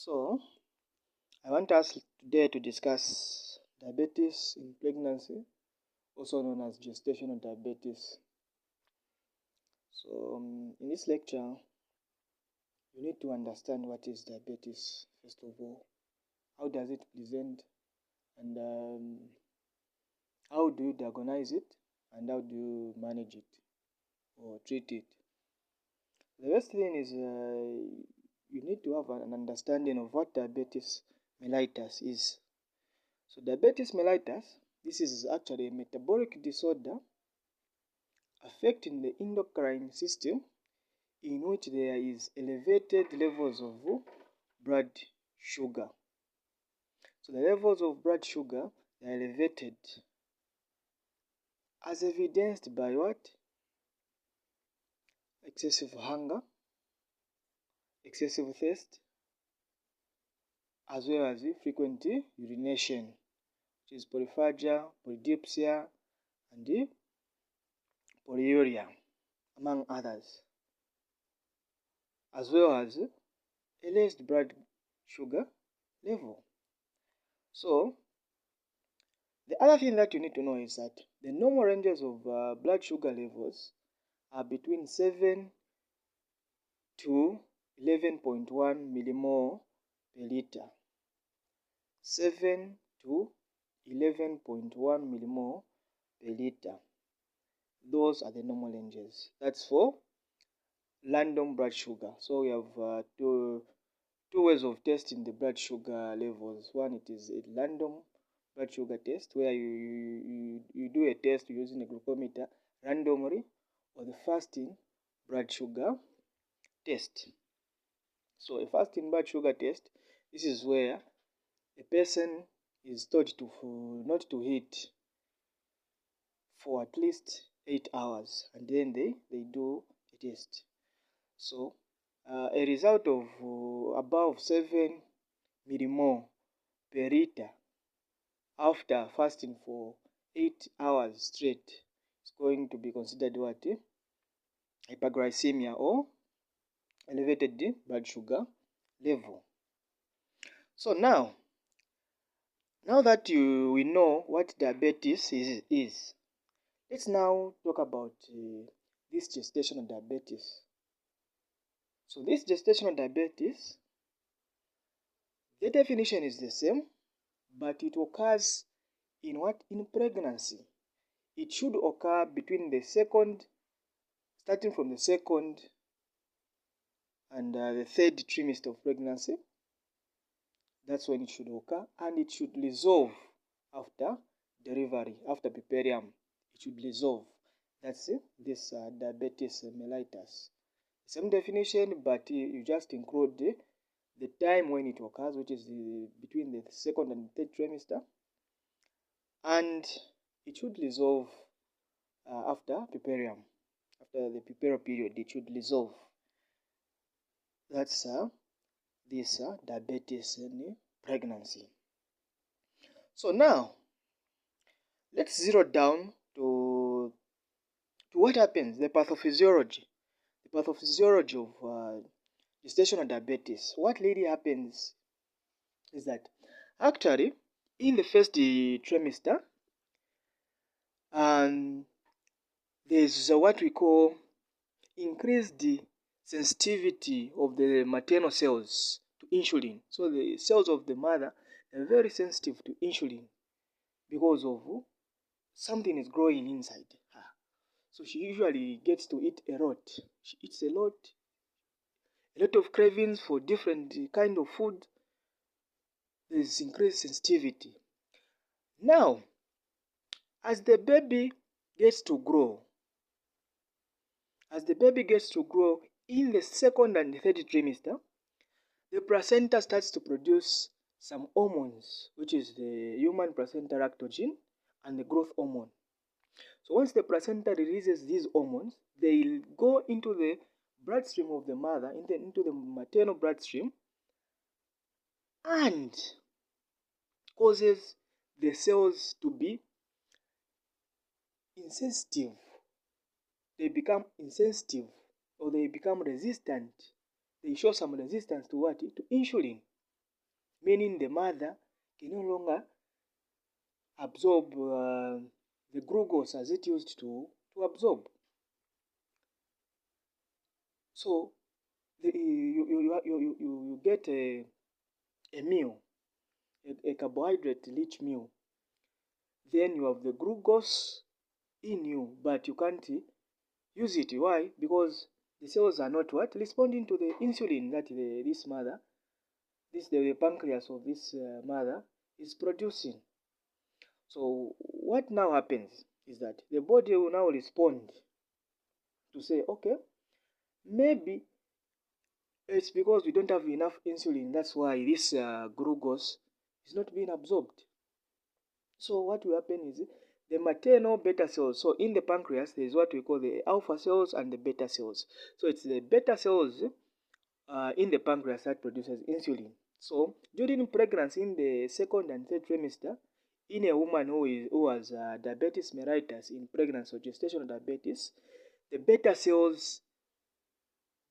So, I want us today to discuss diabetes in pregnancy, also known as gestational diabetes. So, in this lecture, you need to understand what is diabetes, first of all. How does it present? And how do you diagnose it? And how do you manage it or treat it? The first thing is you need to have an understanding of what diabetes mellitus is. So diabetes mellitus, this is actually a metabolic disorder affecting the endocrine system in which there is elevated levels of blood sugar. So the levels of blood sugar are elevated as evidenced by what? Excessive hunger, excessive thirst, as well as frequent urination, which is polyphagia, polydipsia, and polyuria, among others, as well as a raised blood sugar level. So, the other thing that you need to know is that the normal ranges of blood sugar levels are between 7 to 11.1 millimole per liter. 7 to 11.1 millimole per liter. Those are the normal ranges. That's for random blood sugar. So we have two ways of testing the blood sugar levels. One, it is a random blood sugar test where you do a test using a glucometer randomly, or the fasting blood sugar test. So a fasting blood sugar test, this is where a person is told to not to eat for at least 8 hours, and then they do a test. So a result of above 7 millimole per liter after fasting for 8 hours straight is going to be considered what? Hyperglycemia, or elevated blood sugar level. So now that we know what diabetes is, let's now talk about this gestational diabetes. So this gestational diabetes, the definition is the same, but it occurs in what? In pregnancy. It should occur between the second, starting from the second and the third trimester of pregnancy. That's when it should occur, and it should resolve after delivery, after puerperium. It should resolve. That's this diabetes mellitus. Same definition, but you just include the time when it occurs, which is between the second and third trimester, and it should resolve after puerperium. After the puerperal period, it should resolve. That's this diabetes in pregnancy. So now, let's zero down to what happens, the pathophysiology. The pathophysiology of gestational diabetes. What really happens is that actually in the first trimester, there's what we call increased sensitivity of the maternal cells to insulin. So the cells of the mother are very sensitive to insulin because of something is growing inside her. So she usually gets to eat a lot. She eats a lot of cravings for different kind of food. There's increased sensitivity. Now, as the baby gets to grow, in the second and third trimester, the placenta starts to produce some hormones, which is the human placenta lactogen and the growth hormone. So once the placenta releases these hormones, they go into the bloodstream of the mother, into the maternal bloodstream, and causes the cells to be insensitive. They become insensitive, or they become resistant. They show some resistance to what? To insulin. meaning the mother can no longer absorb the glucose as it used to absorb. So you get a meal, a carbohydrate-rich meal. Then you have the glucose in you, but you can't use it. Why? Because the cells are not what? Responding to the insulin that the pancreas of this mother is producing. So what now happens is that the body will now respond to say, okay, maybe it's because we don't have enough insulin. That's why this glucose is not being absorbed. So what will happen is the maternal beta cells. So in the pancreas, there is what we call the alpha cells and the beta cells. So it's the beta cells in the pancreas that produces insulin. So during pregnancy, in the second and third trimester, in a woman who has diabetes mellitus in pregnancy or gestational diabetes, the beta cells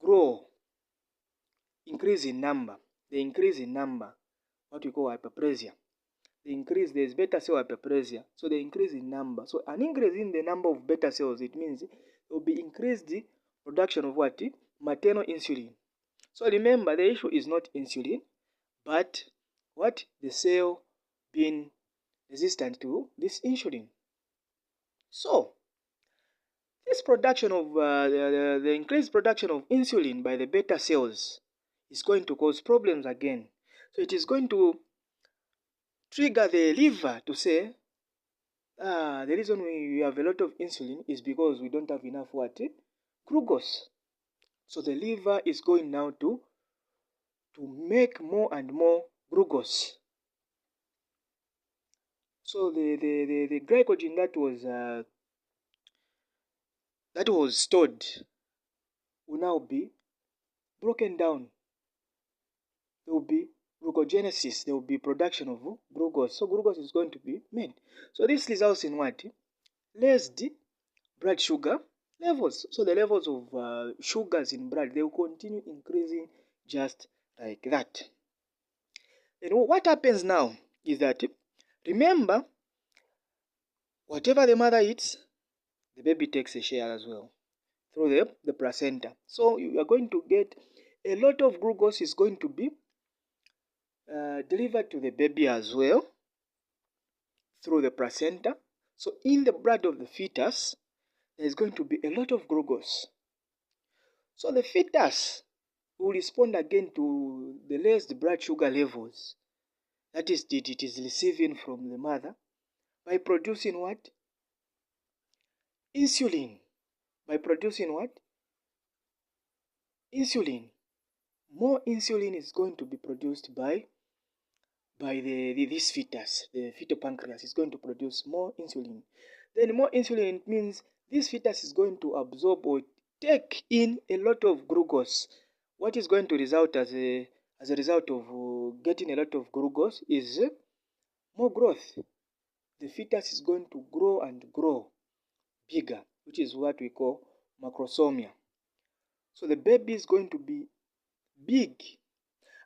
grow, increase in number. They increase in number, what we call hyperplasia. There's beta cell hyperplasia, so they increase in number. So an increase in the number of beta cells, it means there will be increased production of what? Maternal insulin. So remember, the issue is not insulin, but what? The cell being resistant to this insulin. So this production of the increased production of insulin by the beta cells is going to cause problems again. So it is going to trigger the liver to say, the reason we have a lot of insulin is because we don't have enough what? Glucose. So the liver is going now to make more and more glucose. So the glycogen that was stored will now be broken down. There will be glucogenesis. There will be production of glucose. So glucose is going to be made. So this results in what? Raised blood sugar levels. So the levels of sugars in blood, they will continue increasing just like that. And what happens now is that, remember, whatever the mother eats, the baby takes a share as well through the placenta. So you are going to get a lot of glucose is going to be delivered to the baby as well through the placenta. So in the blood of the fetus, there is going to be a lot of glucose. So the fetus will respond again to the raised blood sugar levels that is it is receiving from the mother by producing what? Insulin. By producing what? Insulin. More insulin is going to be produced by this fetus. The fetal pancreas is going to produce more insulin. Then more insulin means this fetus is going to absorb or take in a lot of glucose. What is going to result as a result of getting a lot of glucose is more growth. The fetus is going to grow and grow bigger, which is what we call macrosomia. So the baby is going to be big.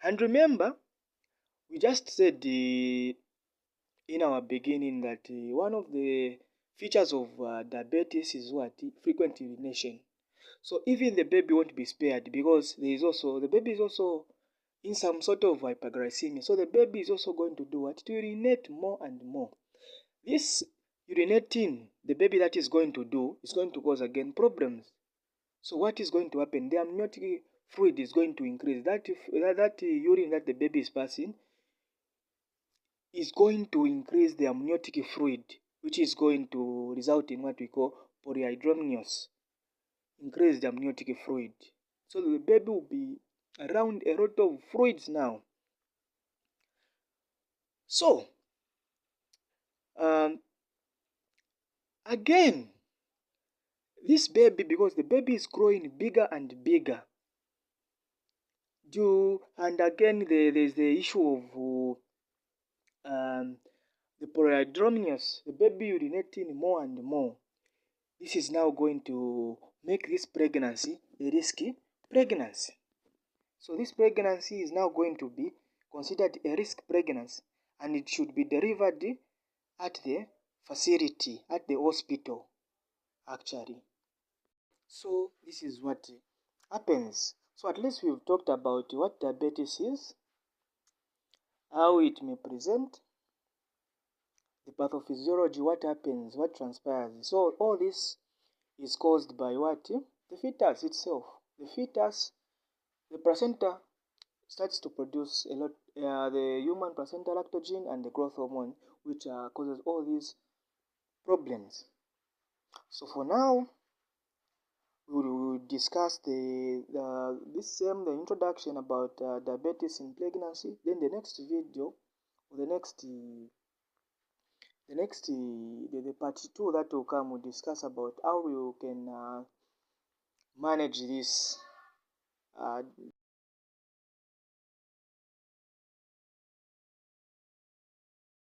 And remember, we just said in our beginning that one of the features of diabetes is what? Frequent urination. So even the baby won't be spared because the baby is also in some sort of hyperglycemia. So the baby is also going to do what? To urinate more and more. This urinating, the baby that is going to do, is going to cause again problems. So what is going to happen? The amniotic fluid is going to increase. That urine that the baby is passing is going to increase the amniotic fluid, which is going to result in what we call polyhydramnios, increase the amniotic fluid. So the baby will be around a lot of fluids now. So, again, this baby, because the baby is growing bigger and bigger, and again there's the issue of the polyhydramnios, the baby urinating more and more. This is now going to make this pregnancy a risky pregnancy. So this pregnancy is now going to be considered a risk pregnancy, and it should be delivered at the facility, at the hospital, actually. So this is what happens. So at least we've talked about what diabetes is, how it may present, the pathophysiology, what happens, what transpires. So all this is caused by what? The fetus itself. The fetus, the placenta starts to produce a lot, the human placenta lactogen and the growth hormone, which causes all these problems. So for now, we will discuss the introduction about diabetes in pregnancy. Then the next video, or the part 2 that will come, will discuss about how we can manage this